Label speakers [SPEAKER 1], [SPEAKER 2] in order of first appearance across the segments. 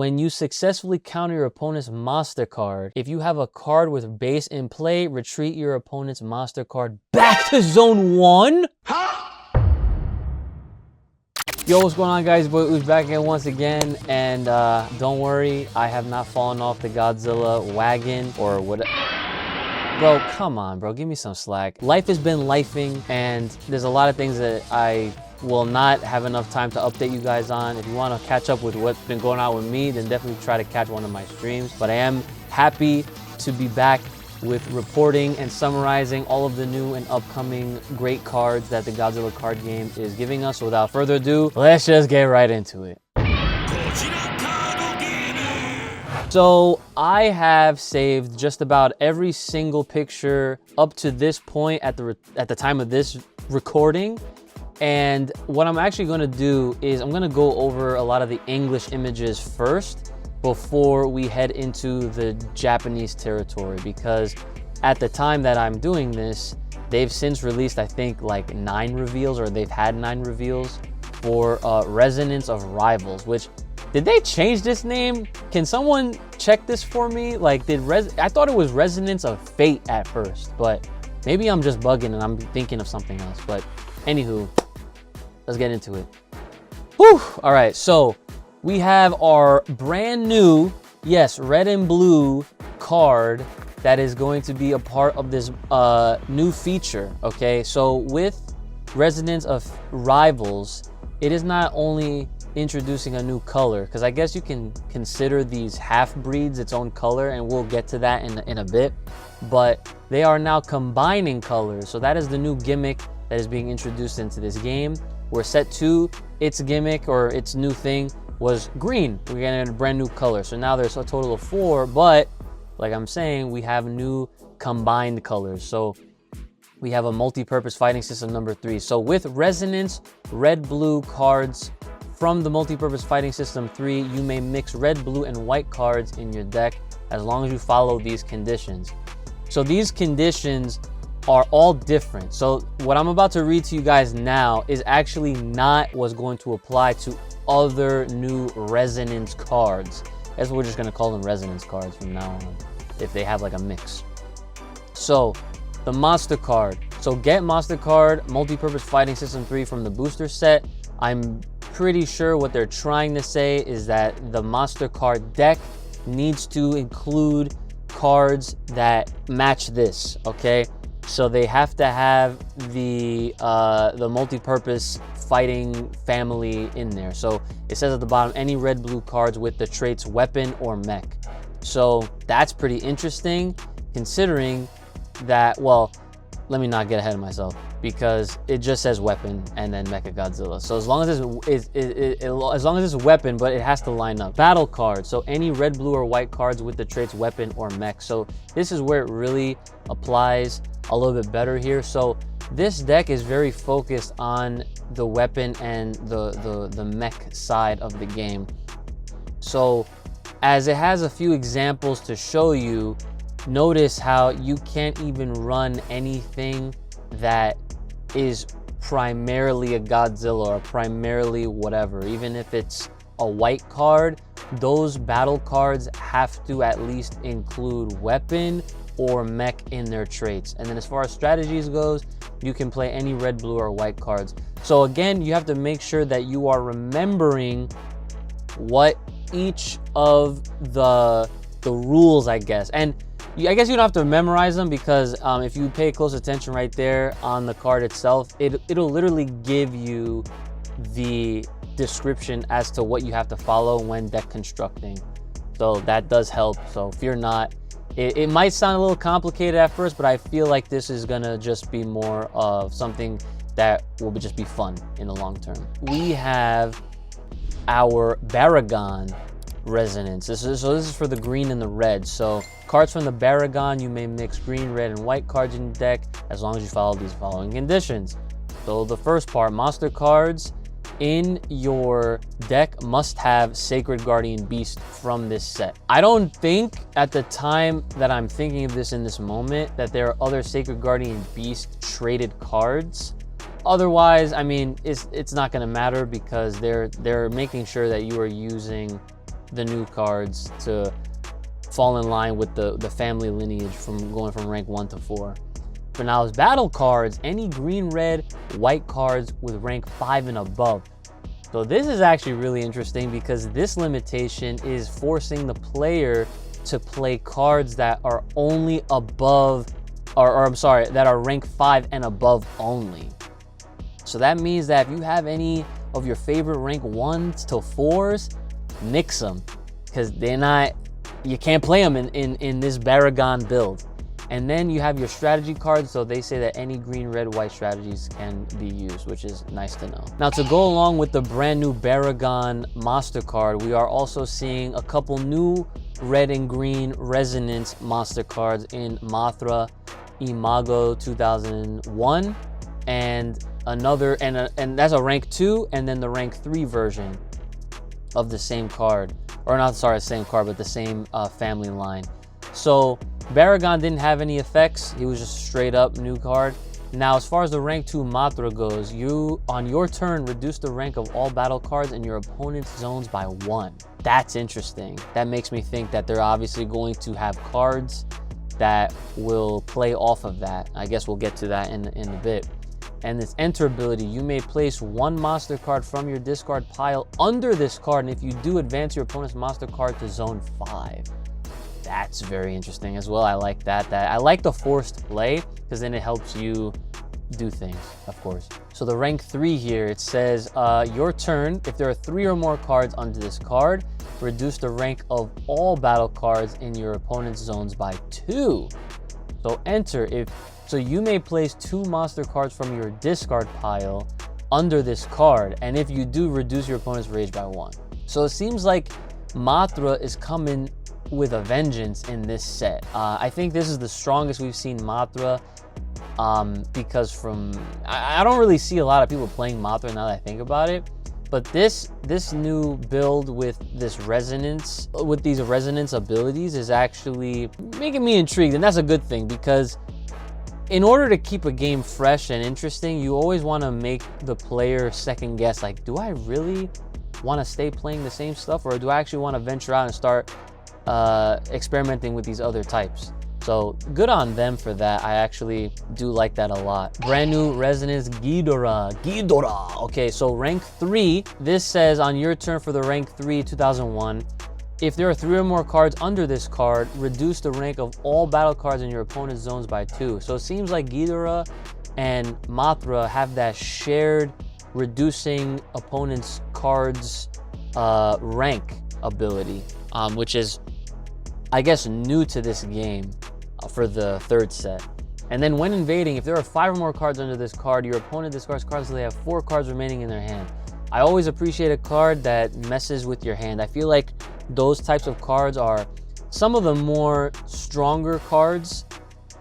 [SPEAKER 1] when you successfully counter your opponent's monster card, if you have a card with base in play, retreat your opponent's monster card back to zone 1? Yo, what's going on, guys? Boy Ooze back again once again, and don't worry, I have not fallen off the Godzilla wagon or what. Bro, come on, bro, give me some slack. Life has been lifing, and there's a lot of things that I will not have enough time to update you guys on. If you want to catch up with what's been going on with me, then definitely try to catch one of my streams. But I am happy to be back with reporting and summarizing all of the new and upcoming great cards that the Godzilla card game is giving us. So without further ado, let's just get right into it. So I have saved just about every single picture up to this point at the time of this recording. And what I'm actually gonna do is I'm gonna go over a lot of the English images first before we head into the Japanese territory, because at the time that I'm doing this, they've since released, I think, like 9 reveals, or they've had 9 reveals for Resonance of Rivals, which, did they change this name? Can someone check this for me? Like, I thought it was Resonance of Fate at first, but maybe I'm just bugging and I'm thinking of something else. But anywho, let's get into it. Whew! All right, so we have our brand new, yes, red and blue card that is going to be a part of this new feature, okay? So with Resonance of Rivals, it is not only introducing a new color, because I guess you can consider these half-breeds its own color, and we'll get to that in a bit, but they are now combining colors. So that is the new gimmick that is being introduced into this game, where set 2, its gimmick or its new thing was green. We're getting a brand new color. So now there's a total of 4, but like I'm saying, we have new combined colors. So we have a multi-purpose fighting system number 3. So with Resonance red-blue cards from the multi-purpose fighting system 3, you may mix red, blue, and white cards in your deck as long as you follow these conditions. So these conditions are all different. So what I'm about to read to you guys now is actually not what's going to apply to other new Resonance cards. That's what we're just gonna call them, Resonance cards from now on, if they have like a mix. So the monster card. So get monster card, multi-purpose fighting system 3 from the booster set. I'm pretty sure what they're trying to say is that the monster card deck needs to include cards that match this, okay? So they have to have the multi-purpose fighting family in there. So it says at the bottom, any red-blue cards with the traits weapon or mech. So that's pretty interesting, considering that, well, let me not get ahead of myself, because it just says weapon and then Mechagodzilla. So as long as it's weapon, but it has to line up. Battle cards. So any red, blue, or white cards with the traits weapon or mech. So this is where it really applies a little bit better here. So this deck is very focused on the weapon and the mech side of the game. So as it has a few examples to show you, notice how you can't even run anything that is primarily a Godzilla or primarily whatever. Even if it's a white card, those battle cards have to at least include weapon or mech in their traits. And then as far as strategies goes, you can play any red, blue, or white cards. So again, you have to make sure that you are remembering what each of the rules, I guess. And I guess you don't have to memorize them, because if you pay close attention right there on the card itself, it'll literally give you the description as to what you have to follow when deck constructing. So that does help, so fear not. It might sound a little complicated at first, but I feel like this is gonna just be more of something that will just be fun in the long term. We have our Baragon Resonance. This is for the green and the red. So cards from the Baragon, you may mix green, red, and white cards in your deck as long as you follow these following conditions. So the first part, monster cards in your deck must have Sacred Guardian Beast from this set. I don't think at the time that I'm thinking of this in this moment that there are other Sacred Guardian Beast traded cards. Otherwise, I mean, it's not gonna matter, because they're making sure that you are using the new cards to fall in line with the family lineage from going from rank 1 to 4. For now, as battle cards, any green, red, white cards with rank 5 and above. So this is actually really interesting because this limitation is forcing the player to play cards that are only above, or I'm sorry, that are rank 5 and above only. So that means that if you have any of your favorite rank 1s to 4s, nix them, because they're not, you can't play them in this Baragon build. And then you have your strategy cards, so they say that any green, red, white strategies can be used, which is nice to know. Now, to go along with the brand new Baragon monster card, we are also seeing a couple new red and green resonance monster cards in Mothra, Imago 2001, and another, and that's a rank 2, and then the rank 3 version of the same card, or not, sorry, the same card, but the same family line. So Baragon didn't have any effects. He was just straight up new card. Now, as far as the rank 2 Mothra goes, you, on your turn, reduce the rank of all battle cards in your opponent's zones by 1. That's interesting. That makes me think that they're obviously going to have cards that will play off of that. I guess we'll get to that in a bit. And this enter ability, you may place 1 monster card from your discard pile under this card, and if you do, advance your opponent's monster card to zone 5. That's very interesting as well. I like that. I like the forced play, because then it helps you do things, of course. So the rank 3 here, it says, your turn, if there are 3 or more cards under this card, reduce the rank of all battle cards in your opponent's zones by 2. So enter, so you may place 2 monster cards from your discard pile under this card, and if you do, reduce your opponent's rage by 1. So it seems like Mothra is coming with a vengeance in this set. I think this is the strongest we've seen Mothra, because I don't really see a lot of people playing Mothra now that I think about it, but this new build with this resonance, with these resonance abilities, is actually making me intrigued, and that's a good thing, because in order to keep a game fresh and interesting, you always want to make the player second guess, like, do I really want to stay playing the same stuff, or do I actually want to venture out and start experimenting with these other types? So good on them for that. I actually do like that a lot. Brand new resonance Ghidorah. Okay, so rank 3, this says on your turn for the rank 3 2001, if there are 3 or more cards under this card, reduce the rank of all battle cards in your opponent's zones by 2. So it seems like Ghidorah and Mothra have that shared reducing opponent's cards rank ability, which is, I guess, new to this game for the 3rd set. And then when invading, if there are 5 or more cards under this card, your opponent discards cards so they have 4 cards remaining in their hand. I always appreciate a card that messes with your hand. I feel like those types of cards are some of the more stronger cards,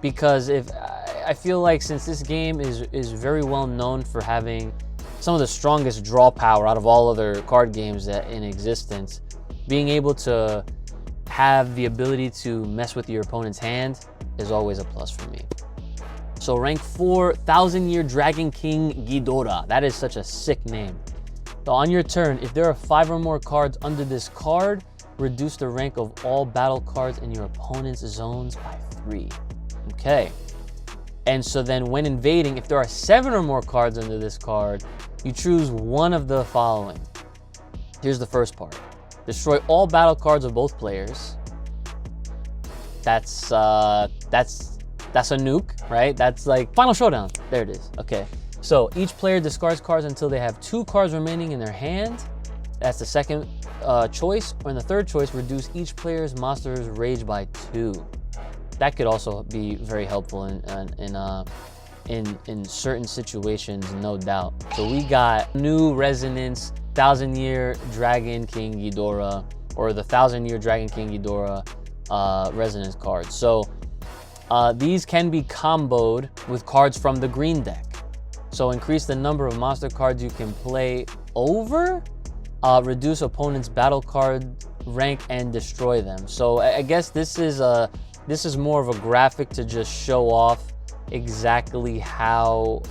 [SPEAKER 1] because I feel like since this game is very well known for having some of the strongest draw power out of all other card games that in existence, being able to have the ability to mess with your opponent's hand is always a plus for me. So rank 4, 1000-Year Dragon King Ghidorah. That is such a sick name. So on your turn, if there are 5 or more cards under this card, reduce the rank of all battle cards in your opponent's zones by 3. Okay. And so then when invading, if there are 7 or more cards under this card, you choose one of the following. Here's the first part. Destroy all battle cards of both players. That's a nuke, right? That's like Final Showdown. There it is. Okay. So each player discards cards until they have 2 cards remaining in their hand. That's the second choice. Or in the third choice, reduce each player's monster's rage by 2. That could also be very helpful in certain situations, no doubt. So we got new resonance 1000-Year Dragon King Ghidorah, or the 1000-Year Dragon King Ghidorah resonance cards. So these can be comboed with cards from the green deck. So increase the number of monster cards you can play over, reduce opponent's battle card rank, and destroy them. So I guess this is more of a graphic to just show off exactly how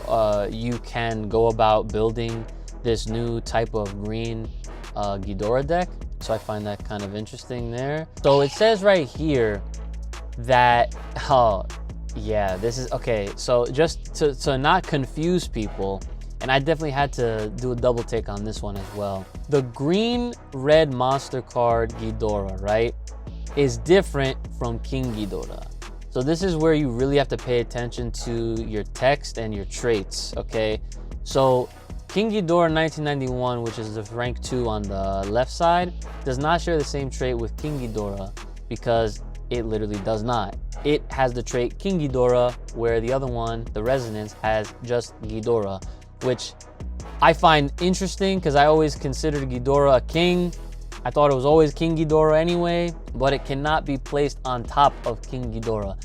[SPEAKER 1] you can go about building this new type of green Ghidorah deck. So I find that kind of interesting there. So it says right here that, oh yeah, this is, okay, so just to not confuse people, and I definitely had to do a double take on this one as well. The green-red monster card Ghidorah, right, is different from King Ghidorah. So this is where you really have to pay attention to your text and your traits, okay? So King Ghidorah 1991, which is the rank 2 on the left side, does not share the same trait with King Ghidorah because it literally does not. It has the trait King Ghidorah, where the other one, the Resonance, has just Ghidorah, which I find interesting because I always considered Ghidorah a king. I thought it was always King Ghidorah anyway, but it cannot be placed on top of King Ghidorah.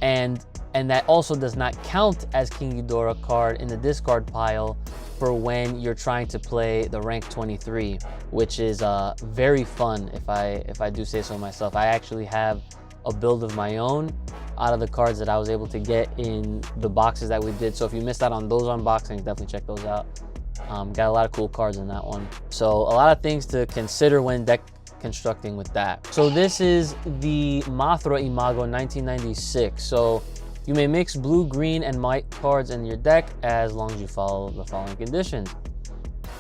[SPEAKER 1] And that also does not count as King Ghidorah card in the discard pile for when you're trying to play the rank 23, which is very fun if I do say so myself. I actually have a build of my own out of the cards that I was able to get in the boxes that we did. So if you missed out on those unboxings, definitely check those out. Got a lot of cool cards in that one. So a lot of things to consider when deck constructing with that. So this is the Mothra Imago 1996. So you may mix blue, green, and white cards in your deck as long as you follow the following conditions.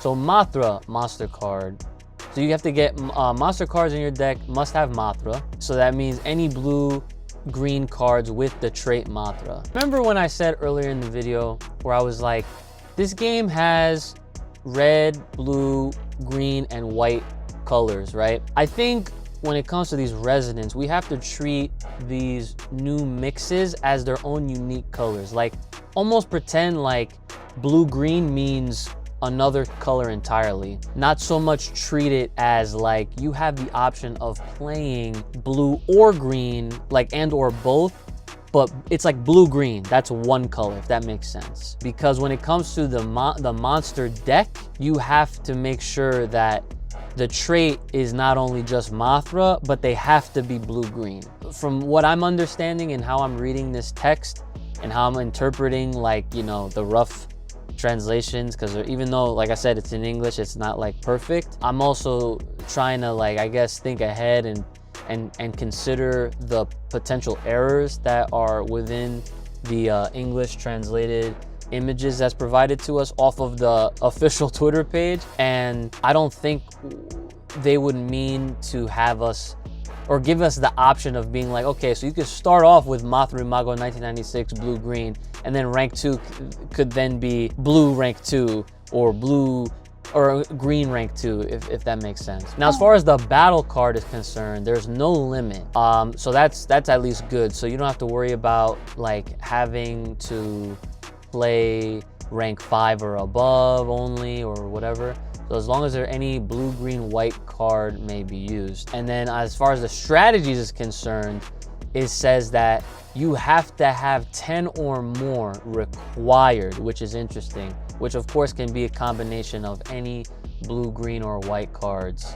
[SPEAKER 1] So Mothra monster card. So you have to get monster cards in your deck must have Mothra. So that means any blue, green cards with the trait Mothra. Remember when I said earlier in the video where I was like, this game has red, blue, green, and white colors, right? I think when it comes to these resonance, we have to treat these new mixes as their own unique colors. Like almost pretend like blue-green means another color entirely. Not so much treat it as like you have the option of playing blue or green, like and or both, but it's like blue-green, that's one color, if that makes sense. Because when it comes to the monster deck, you have to make sure that the trait is not only just Mothra, but they have to be blue-green. From what I'm understanding and how I'm reading this text and how I'm interpreting, like, you know, the rough translations, because even though, like I said, it's in English, it's not like perfect. I'm also trying to, like, I guess, think ahead and consider the potential errors that are within the English translated images that's provided to us off of the official Twitter page. And I don't think they would mean to have us or give us the option of being like, okay, so you could start off with Mothra Imago 1996 blue green, and then rank 2 could then be blue rank 2 or blue or green rank 2, if that makes sense. Now, as far as the battle card is concerned, there's no limit. So that's at least good. So you don't have to worry about like having to play rank 5 or above only or whatever. So as long as there any blue, green, white card may be used. And then as far as the strategies is concerned, it says that you have to have 10 or more required, which is interesting, which of course can be a combination of any blue, green, or white cards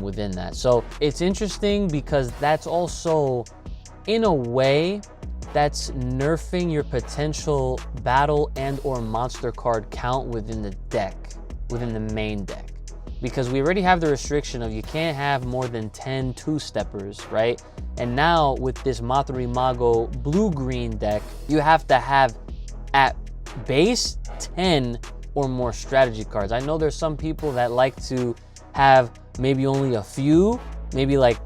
[SPEAKER 1] within that. So it's interesting because that's also, in a way, that's nerfing your potential battle and or monster card count within the deck, within the main deck. Because we already have the restriction of you can't have more than 10 two-steppers, right? And now with this Mothra Imago blue-green deck, you have to have at base 10 or more strategy cards. I know there's some people that like to have maybe only a few, maybe like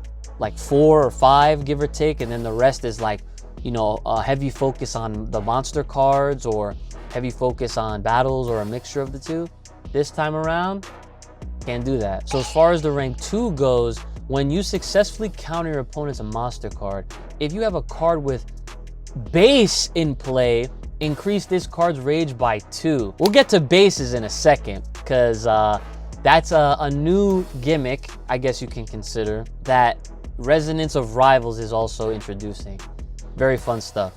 [SPEAKER 1] 4 or 5, give or take, and then the rest is like, you know, a heavy focus on the monster cards or heavy focus on battles or a mixture of the two. This time around, can't do that. So as far as the rank 2 goes, when you successfully counter your opponent's monster card, if you have a card with base in play, increase this card's rage by 2. We'll get to bases in a second, because that's a new gimmick, I guess you can consider, that Resonance of Rivals is also introducing. Very fun stuff.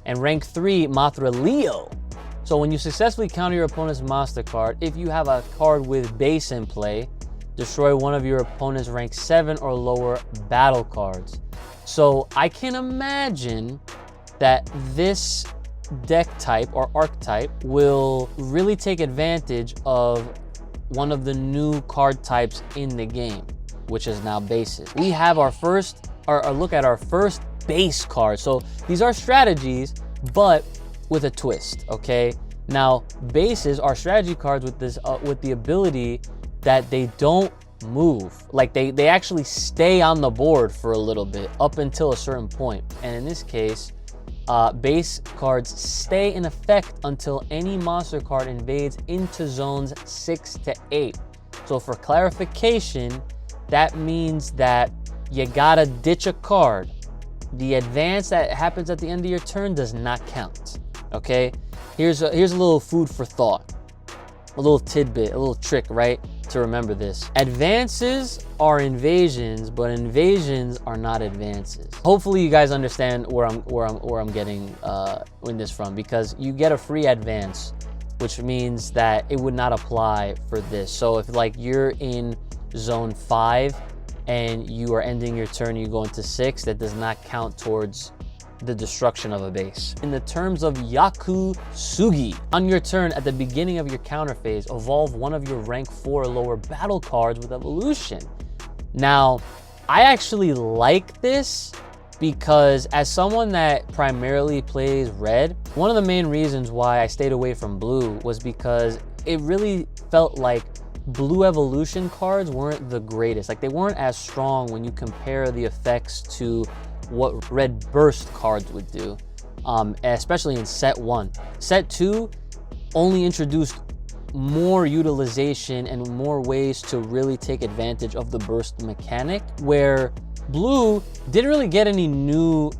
[SPEAKER 1] And rank 3, Mothra Leo. So when you successfully counter your opponent's monster card, if you have a card with base in play, destroy one of your opponent's rank 7 or lower battle cards. So I can imagine that this deck type or archetype will really take advantage of one of the new card types in the game, which is now bases. We have our look at our first base card. So these are strategies, but with a twist, okay? Now, bases are strategy cards with this with the ability that they don't move. Like they actually stay on the board for a little bit up until a certain point. And in this case, base cards stay in effect until any monster card invades into zones 6 to 8. So for clarification, that means that you gotta ditch a card. The advance that happens at the end of your turn does not count, okay? Here's a little food for thought, a little tidbit, a little trick, right? To remember this. Advances are invasions, but invasions are not advances. Hopefully you guys understand where I'm getting in this from, because you get a free advance, which means that it would not apply for this. So if like you're in zone 5 and you are ending your turn, you go into 6, that does not count towards the destruction of a base. In the terms of Yakusugi, on your turn at the beginning of your counter phase, evolve one of your rank 4 or lower battle cards with evolution. Now, I actually like this because as someone that primarily plays red, one of the main reasons why I stayed away from blue was because it really felt like blue evolution cards weren't the greatest. Like they weren't as strong when you compare the effects to what red burst cards would do, especially in set 1. Set 2 only introduced more utilization and more ways to really take advantage of the burst mechanic, where blue didn't really get any new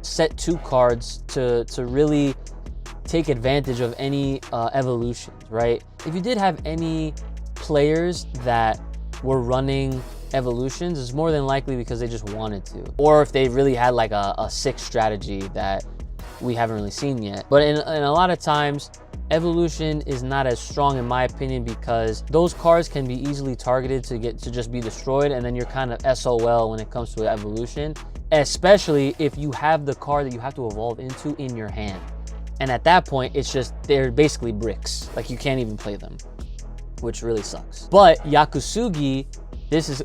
[SPEAKER 1] set 2 cards to really take advantage of any evolutions, right? If you did have any players that were running evolutions, it's more than likely because they just wanted to, or if they really had like a sick strategy that we haven't really seen yet. But in a lot of times, evolution is not as strong in my opinion, because those cards can be easily targeted to just be destroyed, and then you're kind of SOL when it comes to evolution, especially if you have the card that you have to evolve into in your hand. And at that point, it's just, they're basically bricks. Like you can't even play them, which really sucks. But Yakusugi, this is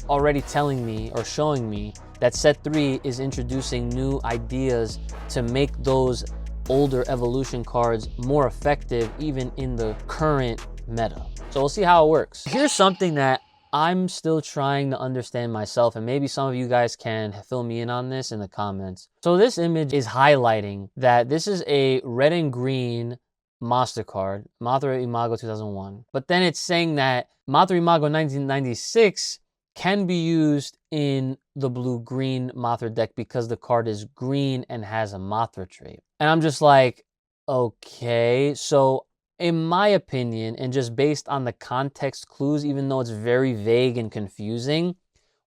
[SPEAKER 1] already telling me or showing me that set 3 is introducing new ideas to make those older evolution cards more effective even in the current meta. So we'll see how it works. Here's something that I'm still trying to understand myself, and maybe some of you guys can fill me in on this in the comments. So this image is highlighting that this is a red and green monster card, Mothra Imago 2001. But then it's saying that Mothra Imago 1996 can be used in the blue-green Mothra deck because the card is green and has a Mothra trait. And I'm just like, okay, so in my opinion, and just based on the context clues, even though it's very vague and confusing,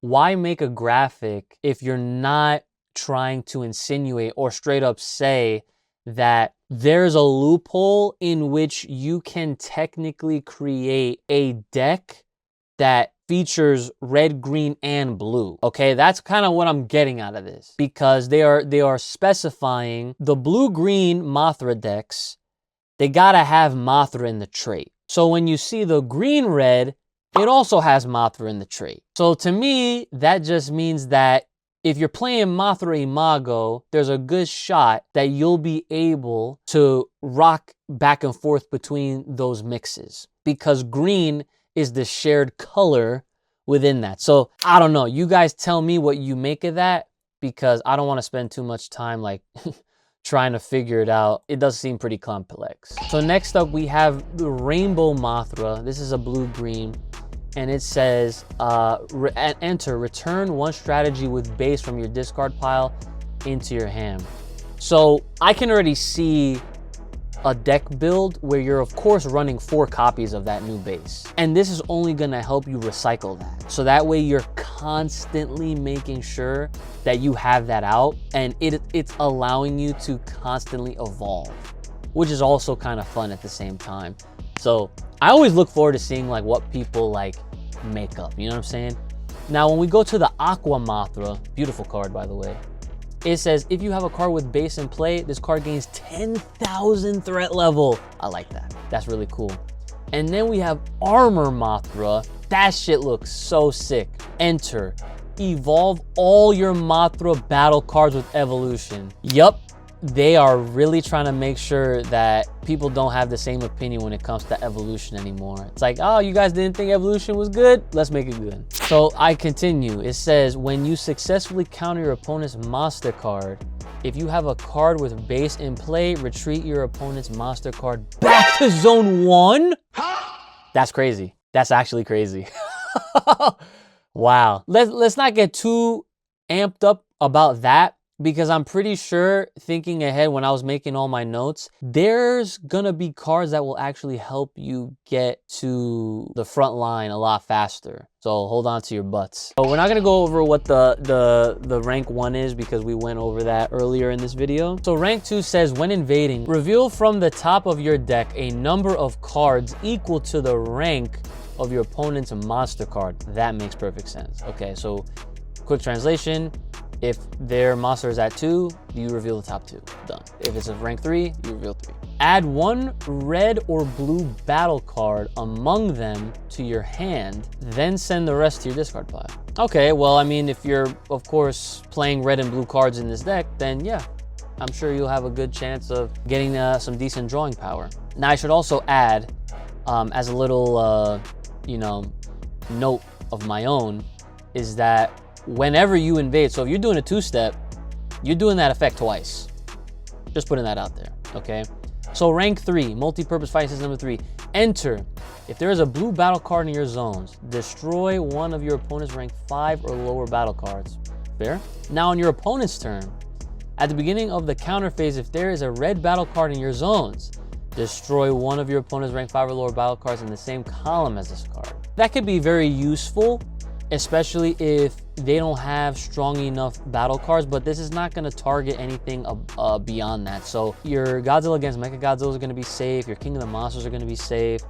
[SPEAKER 1] why make a graphic if you're not trying to insinuate or straight up say that there's a loophole in which you can technically create a deck that features red, green, and blue? Okay, that's kind of what I'm getting out of this, because they are specifying the blue-green Mothra decks, they gotta have Mothra in the trait. So when you see the green-red, it also has Mothra in the trait. So to me, that just means that if you're playing Mothra Imago, there's a good shot that you'll be able to rock back and forth between those mixes, because green is the shared color within that. So I don't know, you guys tell me what you make of that, because I don't want to spend too much time like trying to figure it out. It does seem pretty complex. So next up we have the Rainbow Mothra. This is a blue-green, and it says enter, return one strategy with base from your discard pile into your hand. So I can already see a deck build where you're of course running 4 copies of that new base, and this is only gonna help you recycle that, so that way you're constantly making sure that you have that out, and it's allowing you to constantly evolve, which is also kind of fun at the same time. So I always look forward to seeing like what people like make up, you know what I'm saying? Now when we go to the Aqua Mothra, beautiful card by the way, it says if you have a card with base in play, this card gains 10,000 threat level. I like that. That's really cool. And then we have Armor Mothra. That shit looks so sick. Enter. Evolve all your Mothra battle cards with evolution. Yup, they are really trying to make sure that people don't have the same opinion when it comes to evolution anymore. It's like, oh, you guys didn't think evolution was good? Let's make it good. So I continue. It says, when you successfully counter your opponent's monster card, if you have a card with base in play, retreat your opponent's monster card back to zone 1? That's crazy. That's actually crazy. Wow. Let's not get too amped up about that, because I'm pretty sure, thinking ahead when I was making all my notes, there's gonna be cards that will actually help you get to the front line a lot faster. So hold on to your butts. So we're not gonna go over what the rank 1 is, because we went over that earlier in this video. So rank 2 says, when invading, reveal from the top of your deck a number of cards equal to the rank of your opponent's monster card. That makes perfect sense. Okay, so quick translation. If their monster is at 2, you reveal the top 2. Done. If it's a rank 3, you reveal 3. Add 1 red or blue battle card among them to your hand, then send the rest to your discard pile. Okay, well, I mean, if you're, of course, playing red and blue cards in this deck, then yeah, I'm sure you'll have a good chance of getting some decent drawing power. Now, I should also add, as a little, you know, note of my own, is that whenever you invade, so if you're doing a 2-step, you're doing that effect twice. Just putting that out there, okay? So rank 3, multi-purpose fighting system number 3. Enter. If there is a blue battle card in your zones, destroy one of your opponent's rank 5 or lower battle cards. Fair? Now on your opponent's turn, at the beginning of the counter phase, if there is a red battle card in your zones, destroy one of your opponent's rank 5 or lower battle cards in the same column as this card. That could be very useful, especially if they don't have strong enough battle cards, but this is not going to target anything beyond that. So your Godzilla against Mechagodzilla is going to be safe. Your King of the Monsters are going to be safe.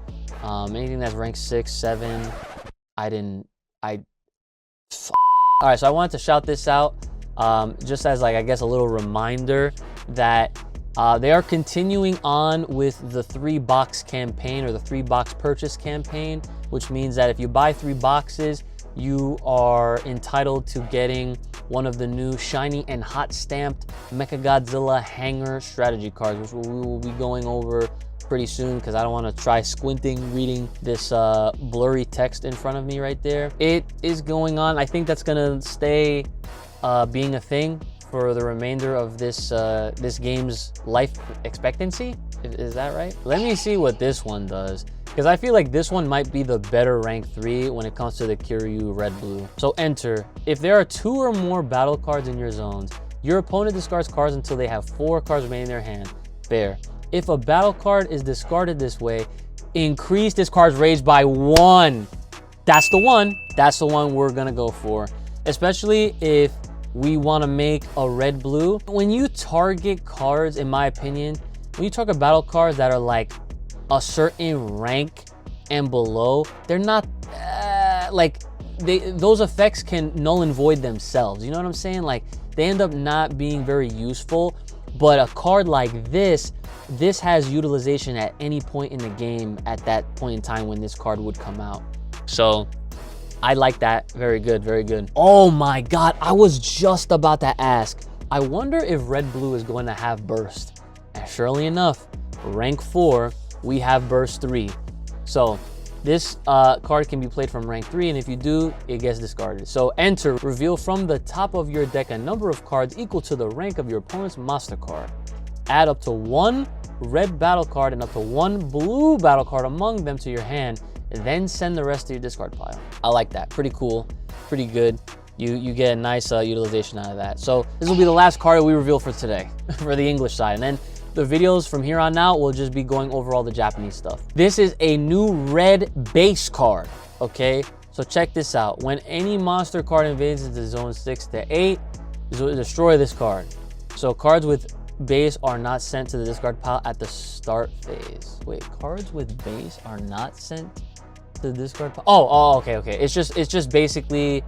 [SPEAKER 1] Anything that's ranked 6, 7, all right, so I wanted to shout this out just as, like, I guess a little reminder that they are continuing on with the 3-box campaign, or the 3-box purchase campaign, which means that if you buy 3 boxes, you are entitled to getting one of the new shiny and hot stamped Mechagodzilla Hangar strategy cards, which we will be going over pretty soon, because I don't want to try squinting reading this blurry text in front of me right there. It is going on. I think that's gonna stay being a thing for the remainder of this this game's life expectancy. Is that right? Let me see what this one does, because I feel like this one might be the better rank 3 when it comes to the Kiryu red-blue. So enter. If there are 2 or more battle cards in your zones, your opponent discards cards until they have 4 cards remaining in their hand. Fair. If a battle card is discarded this way, increase this card's rage by 1. That's the one. That's the one we're gonna go for. Especially if we want to make a red-blue. When you target cards, in my opinion, when you target battle cards that are like a certain rank and below, they're not like those effects can null and void themselves. You know what I'm saying? Like, they end up not being very useful. But a card like this has utilization at any point in the game at that point in time when this card would come out. So I like that. Very good, very good. Oh my God, I was just about to ask. I wonder if red blue is going to have burst. And surely enough, rank 4, we have burst 3. So this card can be played from rank 3, and if you do, it gets discarded. So enter, reveal from the top of your deck a number of cards equal to the rank of your opponent's monster card. Add up to 1 red battle card and up to 1 blue battle card among them to your hand, and then send the rest to your discard pile. I like that. Pretty cool, pretty good. You get a nice utilization out of that. So this will be the last card that we reveal for today, for the English side. And then the videos from here on out will just be going over all the Japanese stuff. This is a new red base card, okay? So check this out. When any monster card invades into zone 6 to 8, destroy this card. So cards with base are not sent to the discard pile at the start phase. Wait, cards with base are not sent to the discard pile? Oh, okay. It's just basically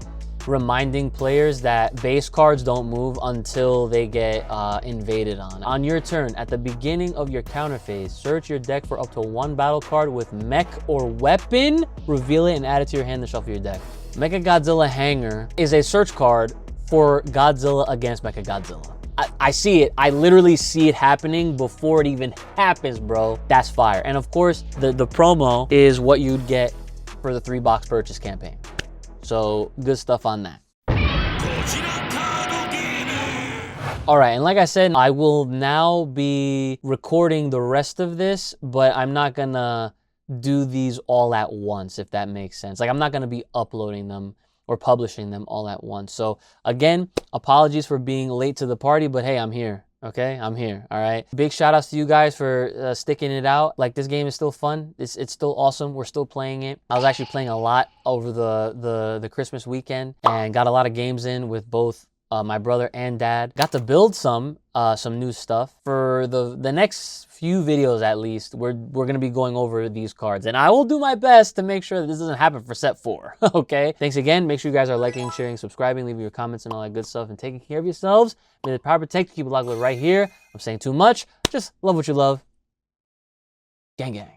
[SPEAKER 1] reminding players that base cards don't move until they get invaded on. On your turn, at the beginning of your counter phase, search your deck for up to 1 battle card with mech or weapon, reveal it and add it to your hand and shuffle your deck. Mechagodzilla Hangar is a search card for Godzilla against Mechagodzilla. I see it. I literally see it happening before it even happens, bro. That's fire. And of course, the promo is what you'd get for the 3-box purchase campaign. So good stuff on that. All right, and like I said, I will now be recording the rest of this, but I'm not gonna do these all at once, if that makes sense. Like, I'm not gonna be uploading them or publishing them all at once. So again, apologies for being late to the party, but hey, I'm here, okay? I'm here, all right? Big shout outs to you guys for sticking it out. Like, this game is still fun. It's still awesome. We're still playing it. I was actually playing a lot over the Christmas weekend and got a lot of games in with both my brother and dad. Got to build some new stuff. For the next few videos at least, we're gonna be going over these cards, and I will do my best to make sure that this doesn't happen for set 4. Okay, thanks again. Make sure you guys are liking, sharing, subscribing, leaving your comments and all that good stuff, and taking care of yourselves. May the power protect. Keep it locked right here. I'm saying too much. Just love what you love. Gang gang.